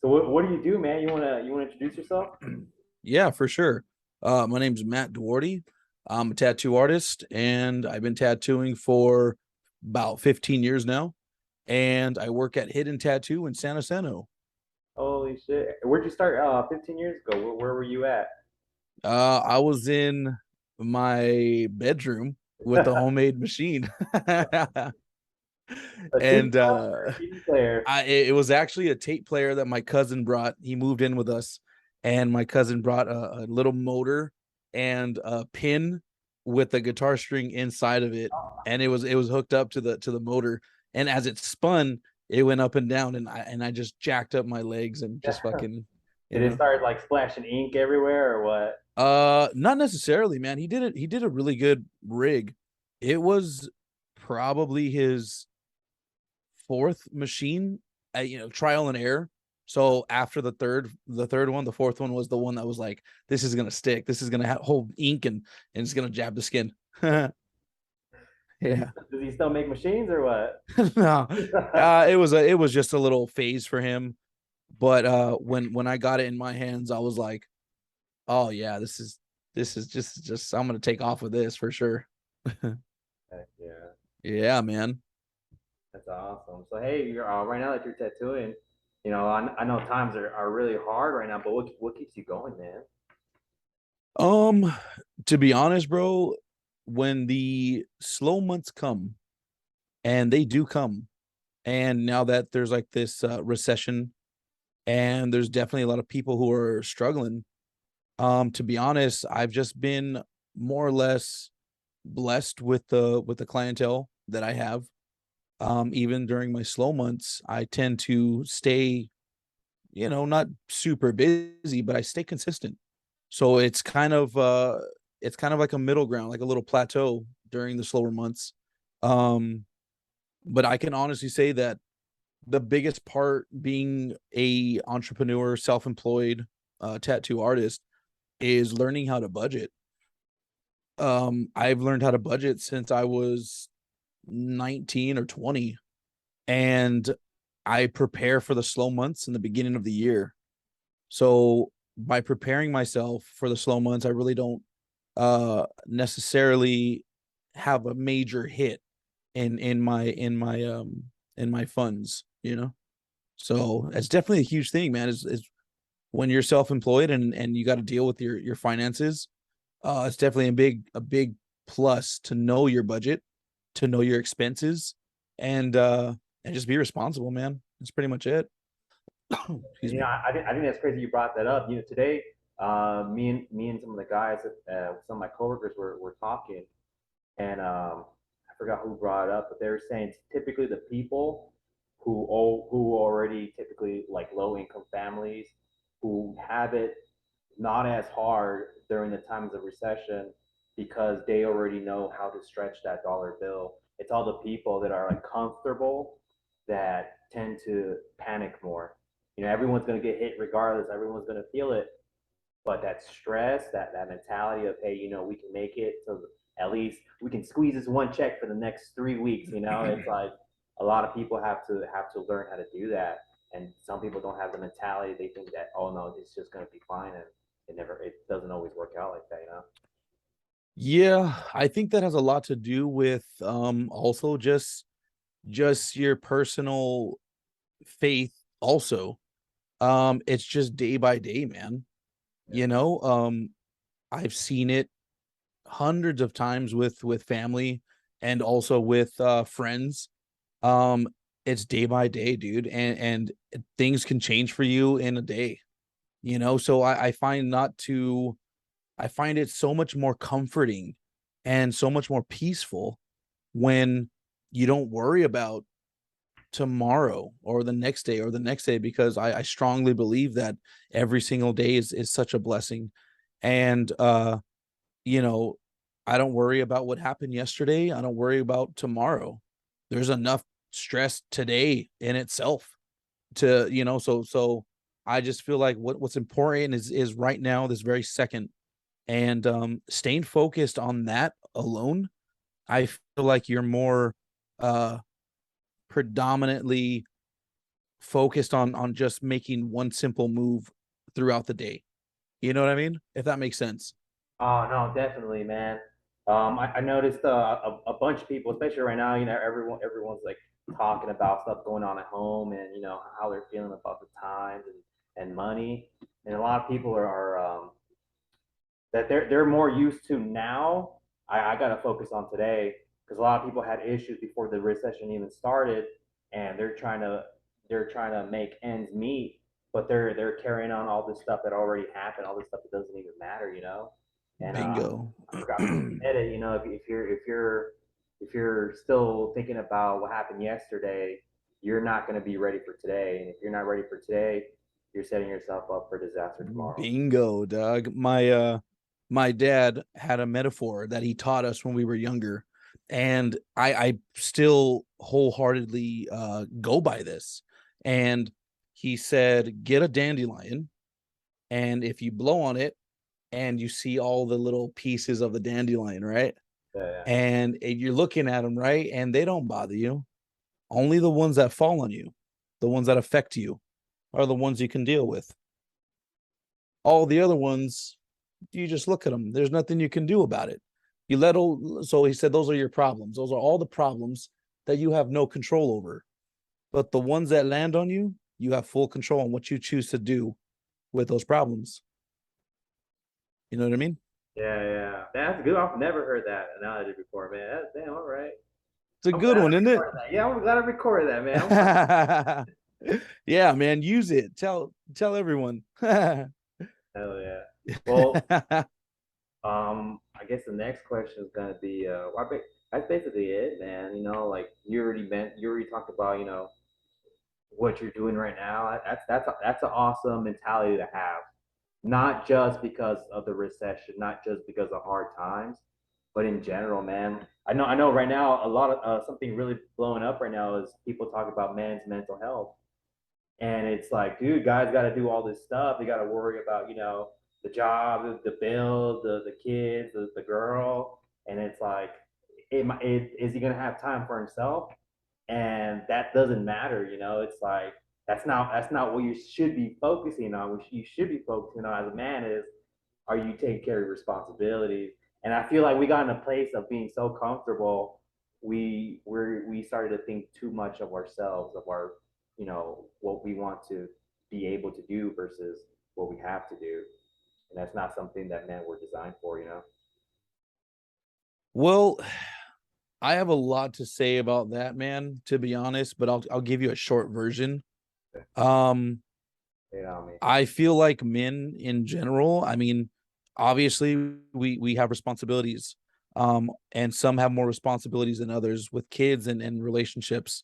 So what do you do, man? You wanna introduce yourself? Yeah, for sure. My name's Matt Duarty. I'm a tattoo artist, and I've been tattooing for about 15 years now. And I work at Hidden Tattoo in Sanjacinto. Holy shit! Where'd you start? 15 years ago. Where were you at? I was in my bedroom with a A homemade machine. tuning and fork or a CD player? it was actually a tape player that my cousin brought. He moved in with us, and my cousin brought a little motor and a pin with a guitar string inside of it, and it was hooked up to the motor. And as it spun, it went up and down, and I just jacked up my legs and Yeah. just fucking, you Did it know. start like splashing ink everywhere or what? Not necessarily, man. He did a really good rig. It was probably his fourth machine, trial and error. So after the third one, the fourth one was the one that was like, this is gonna stick. This is gonna hold ink and it's gonna jab the skin. Does he Yeah. does he still make machines or what? No, it was just a little phase for him. But when I got it in my hands, I was like, oh yeah, this is just I'm gonna take off with this for sure. Heck yeah, Yeah, man. that's awesome. So hey, you're right now that you're tattooing, I know times are really hard right now, but what keeps you going, man? Um, to be honest, bro, when the slow months come, and they do come, and now that there's like this recession, and there's definitely a lot of people who are struggling. To be honest, I've just been more or less blessed with the clientele that I have. Even during my slow months, I tend to stay, not super busy, but I stay consistent. So it's kind of like a middle ground, like a little plateau during the slower months. Um, but I can honestly say that the biggest part being a entrepreneur, self-employed tattoo artist is learning how to budget. I've learned how to budget since I was 19 or 20, and I prepare for the slow months in the beginning of the year. So by preparing myself for the slow months, I really don't necessarily have a major hit in my funds, So it's definitely a huge thing, man. Is when you're self-employed and you got to deal with your finances. It's definitely a big plus to know your budget, to know your expenses, and just be responsible, man. That's pretty much it. Excuse me. I think that's crazy you brought that up. Today, me and some of the guys, some of my coworkers were talking, and I forgot who brought it up, but they were saying typically the people who already typically like low income families who have it not as hard during the times of recession because they already know how to stretch that dollar bill. It's all the people that are like comfortable that tend to panic more. Everyone's going to get hit regardless. Everyone's going to feel it, but that stress, that mentality of hey, we can make it. So at least we can squeeze this one check for the next 3 weeks. It's like a lot of people have to learn how to do that, and some people don't have the mentality. They think that oh no, it's just gonna be fine, and it doesn't always work out like that. Yeah, I think that has a lot to do with also just your personal faith also. It's just day by day, man. Yeah. You know, I've seen it hundreds of times with family and also with friends. Um, it's day by day, dude, and things can change for you in a day. So I find it so much more comforting and so much more peaceful when you don't worry about tomorrow or the next day or the next day, because I strongly believe that every single day is such a blessing. And you know, I don't worry about what happened yesterday. I don't worry about tomorrow. There's enough stress today in itself to, so I just feel like what's important is right now, this very second, and staying focused on that alone. I feel like you're more uh predominantly focused on just making one simple move throughout the day. You know what I mean? If that makes sense. Oh no, definitely, man. I noticed a bunch of people, especially right now. Everyone's like talking about stuff going on at home, and how they're feeling about the times and money. And a lot of people are that they're more used to now. I got to focus on today because a lot of people had issues before the recession even started, and they're trying to make ends meet, but they're carrying on all this stuff that already happened, all this stuff that doesn't even matter. And Bingo. I forgot who said it. If you're still thinking about what happened yesterday, you're not going to be ready for today, and if you're not ready for today, you're setting yourself up for disaster tomorrow. Bingo, Doug. My dad had a metaphor that he taught us when we were younger, and I still wholeheartedly go by this. And he said, get a dandelion, and if you blow on it and you see all the little pieces of the dandelion, right? Yeah, And you're looking at them, right? And they don't bother you. Only the ones that fall on you, the ones that affect you, are the ones you can deal with. All the other ones, you just look at them. There's nothing you can do about it. You let so he said those are your problems. Those are all the problems that you have no control over. But the ones that land on you, you have full control on what you choose to do with those problems. You know what I mean? yeah. That's good. I've never heard that analogy before, man. Damn, all right. It's a I'm good glad one, I isn't it? recorded that. Yeah, I'm glad I recorded that, man. Yeah, man, use it. Tell everyone. Hell Hell yeah. Well, I guess the next question is gonna be, that's basically it, man. Like you already talked about, what you're doing right now. That's an awesome mentality to have. Not just because of the recession, not just because of hard times, but in general, man. I know right now a lot of something really blowing up right now is people talk about men's mental health. And it's like, dude, guys got to do all this stuff. They got to worry about, the job, the bills, the kids, the girl. And it's like, is he going to have time for himself? And that doesn't matter. It's like, that's not what you should be focusing on. What you should be focusing on as a man is, are you taking care of your responsibilities? And I feel like we got in a place of being so comfortable, we started to think too much of ourselves, of our, what we want to be able to do versus what we have to do. And that's not something that men were designed for. Well, I have a lot to say about that, man, to be honest, but I'll give you a short version. Um I mean, I feel like men in general, I mean, obviously we have responsibilities. And some have more responsibilities than others with kids and relationships.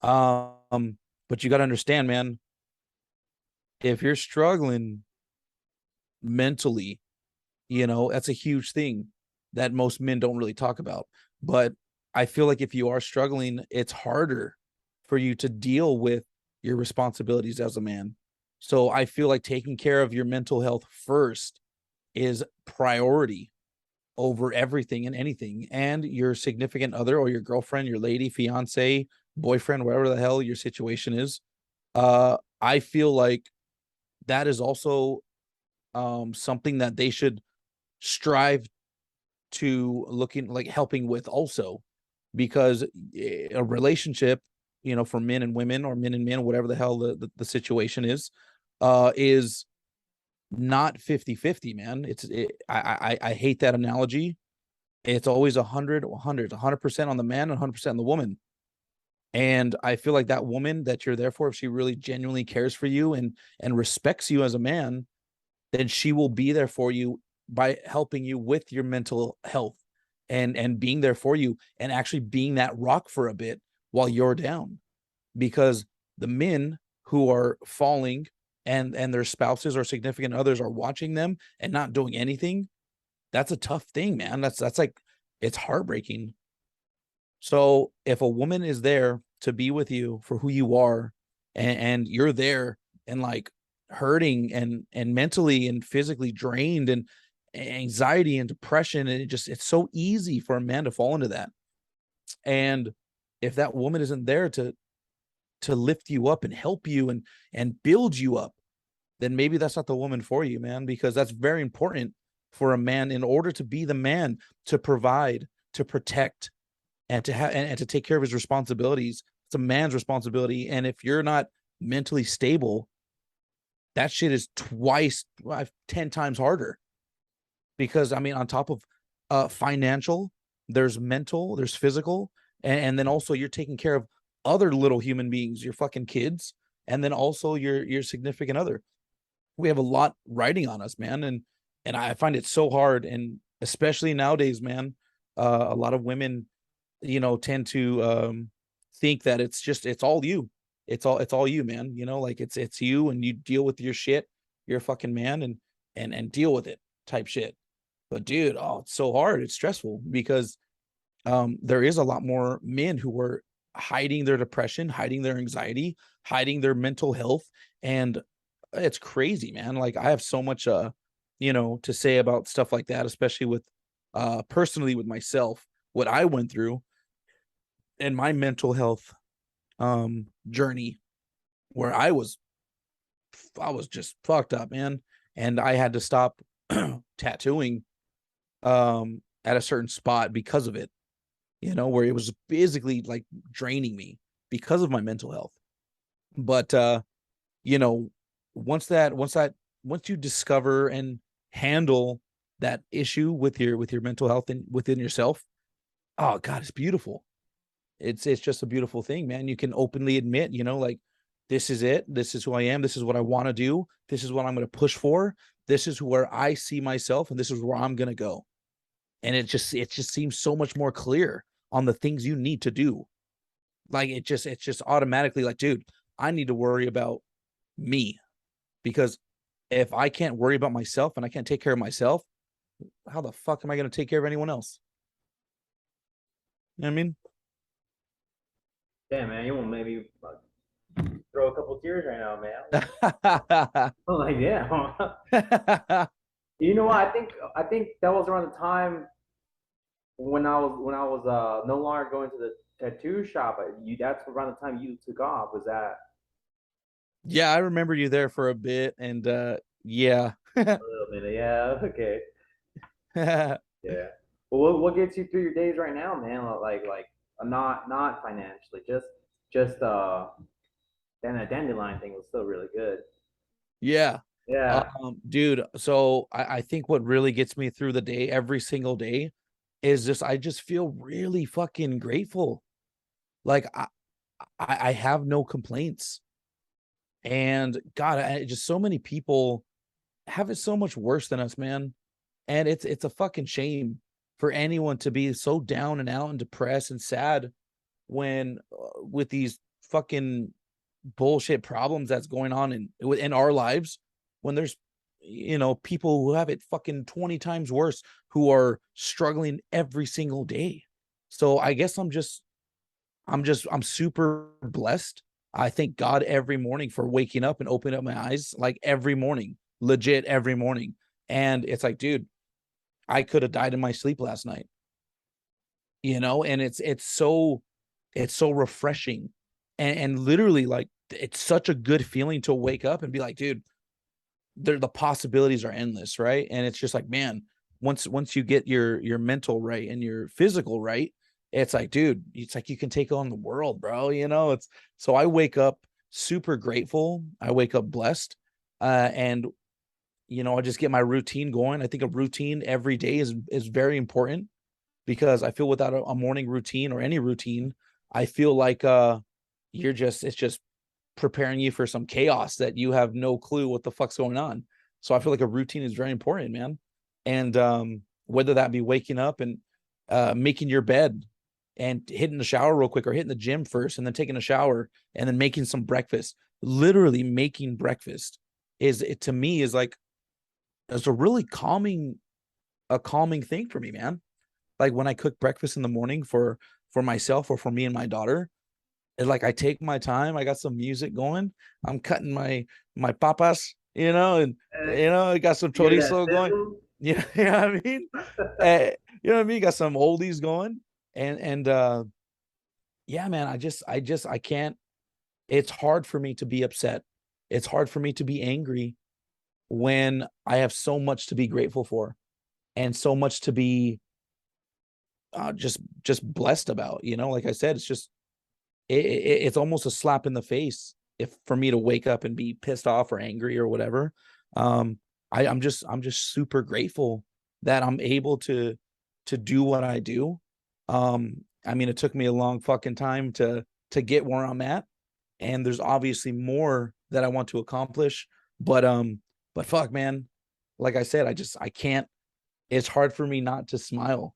But you got to understand, man, if you're struggling mentally, that's a huge thing that most men don't really talk about. But I feel like if you are struggling, it's harder for you to deal with your responsibilities as a man. So I feel like taking care of your mental health first is priority over everything and anything. And your significant other or your girlfriend, your lady, fiance, boyfriend, whatever the hell your situation is, I feel like that is also something that they should strive to looking like helping with also, because a relationship, for men and women or men and men, whatever the hell the situation is not 50-50, man. I hate that analogy. It's always 100% on the man and 100% on the woman. And I feel like that woman that you're there for, if she really genuinely cares for you and respects you as a man, then she will be there for you by helping you with your mental health and being there for you and actually being that rock for a bit while you're down. Because the men who are falling and their spouses or significant others are watching them and not doing anything, that's a tough thing, man. That's like, it's heartbreaking. So if a woman is there to be with you for who you are, and you're there and like hurting and mentally and physically drained and anxiety and depression, and it's so easy for a man to fall into that. And if that woman isn't there to lift you up and help you and build you up, then maybe that's not the woman for you, man, because that's very important for a man in order to be the man, to provide, to protect, and to have and to take care of his responsibilities. It's a man's responsibility. And if you're not mentally stable, that shit is twice, 10 times harder. Because I mean, on top of financial, there's mental, there's physical, and then also you're taking care of other little human beings, your fucking kids, and then also your significant other. We have a lot riding on us, man, and I find it so hard, and especially nowadays, man, a lot of women, tend to think that it's all you, it's all you, man. Like it's you, and you deal with your shit. You're a fucking man, and deal with it, type shit. But dude, oh, it's so hard. It's stressful because there is a lot more men who are hiding their depression, hiding their anxiety, hiding their mental health, and it's crazy, man. Like I have so much to say about stuff like that, especially with personally with myself, what I went through and my mental health journey, where I was just fucked up, man. And I had to stop tattooing at a certain spot because of it, where it was physically like draining me because of my mental health. But you know, once you discover and handle that issue with your mental health and within yourself, oh God, it's beautiful. It's just a beautiful thing, man. You can openly admit, like this is it, this is who I am, this is what I want to do, this is what I'm going to push for, this is where I see myself, and this is where I'm going to go. And it just seems so much more clear on the things you need to do. Like it's just automatically like, dude, I need to worry about me, because if I can't worry about myself and I can't take care of myself, how the fuck am I going to take care of anyone else? You know what I mean? Damn, man, you want maybe throw a couple tears right now, man. I'm like, yeah. You know what? I think that was around the time when I was no longer going to the tattoo shop. That's around the time you took off. Was that Yeah, I remember you there for a bit, and yeah. a little bit? Yeah. Okay. Yeah. Well, what gets you through your days right now, man? Like not financially, just then a dandelion thing was still really good. Yeah. Yeah. Dude, so I think what really gets me through the day every single day is just I just feel really fucking grateful. Like I have no complaints. And God, just so many people have it so much worse than us, man. And it's a fucking shame for anyone to be so down and out and depressed and sad when with these fucking bullshit problems that's going on in our lives, when there's people who have it fucking 20 times worse, who are struggling every single day. So I guess I'm super blessed. I thank God every morning for waking up and opening up my eyes, like every morning, legit every morning. And it's like, dude, I could have died in my sleep last night, and it's so refreshing, and literally, like, it's such a good feeling to wake up and be like, dude, the possibilities are endless, right? And it's just like, man, once you get your mental right and your physical right, it's like, dude, it's like you can take on the world, bro. It's so I wake up super grateful. I wake up blessed, and I just get my routine going. I think a routine every day is very important, because I feel without a morning routine or any routine, I feel like it's just preparing you for some chaos that you have no clue what the fuck's going on. So I feel like a routine is very important, man. And whether that be waking up and making your bed and hitting the shower real quick, or hitting the gym first and then taking a shower and then making some breakfast. Literally making breakfast to me is like, it's a really calming thing for me, man. Like when I cook breakfast in the morning for myself or for me and my daughter, it's like I take my time. I got some music going. I'm cutting my papas, and I got some You hear that chorizo going. sizzle? You know what I mean? You know what I mean? Got some oldies going, and yeah, man. I can't. it's hard for me to be upset. It's hard for me to be angry when I have so much to be grateful for and so much to be just blessed about. Like I said, it's just it's almost a slap in the face if for me to wake up and be pissed off or angry or whatever. Um, I'm just super grateful that I'm able to do what I do. I mean, it took me a long fucking time to get where I'm at, and there's obviously more that I want to accomplish. But fuck, man, like I said, I can't. It's hard for me not to smile,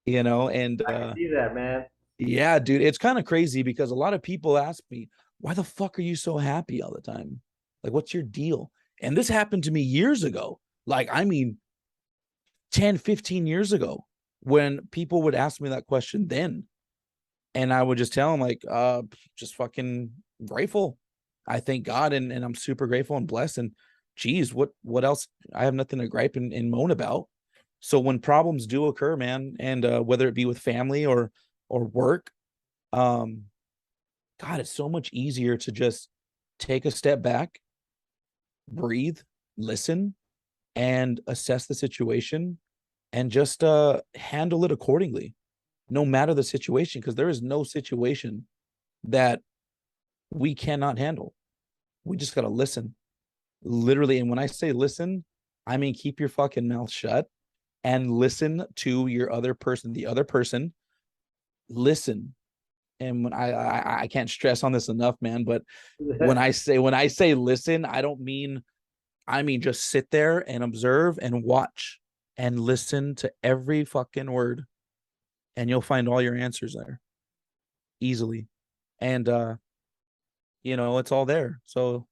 and I can see that, man. yeah, dude, it's kind of crazy because a lot of people ask me, why the fuck are you so happy all the time? Like, what's your deal? And this happened to me years ago. Like, I mean, 10, 15 years ago, when people would ask me that question then. And I would just tell them, like, just fucking grateful. I thank God, and I'm super grateful and blessed. And geez, what else? I have nothing to gripe and moan about. So when problems do occur, man, and whether it be with family or work, um, God, it's so much easier to just take a step back, breathe, listen, and assess the situation and just handle it accordingly, no matter the situation, because there is no situation that we cannot handle. We just got to listen, literally. And when I say listen, I mean keep your fucking mouth shut and listen to your other person, the other person. Listen. And when I can't stress on this enough, man, but when I say listen, I mean just sit there and observe and watch and listen to every fucking word, and you'll find all your answers there easily. And it's all there. So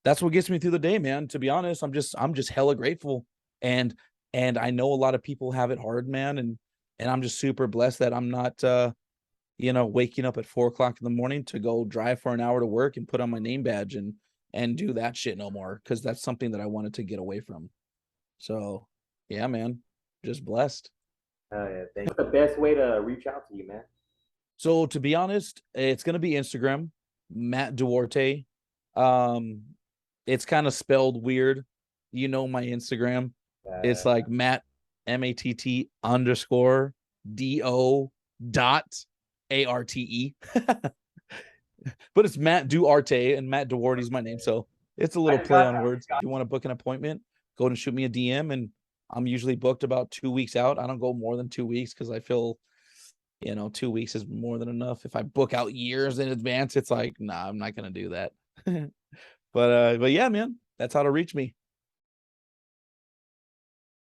that's what gets me through the day, man. To be honest, I'm just hella grateful. And I know a lot of people have it hard, man, and I'm just super blessed that I'm not waking up at 4 o'clock in the morning to go drive for an hour to work and put on my name badge and do that shit no more, because that's something that I wanted to get away from. So yeah, man, just blessed. Oh yeah, thank you. What's the best way to reach out to you, man? So to be honest, it's gonna be Instagram, Matt Duarte. Um, it's kind of spelled weird. My Instagram. It's Uh, like Matt MATT underscore DO.ARTE. But it's Matt Duarte, and Matt Duarte is my name. So it's a I little just play got on words. If you want to book an appointment, go and shoot me a DM. And I'm usually booked about 2 weeks out. I don't go more than 2 weeks because I feel 2 weeks is more than enough. If I book out years in advance, it's like, nah, I'm not gonna do that. But yeah, man, that's how to reach me.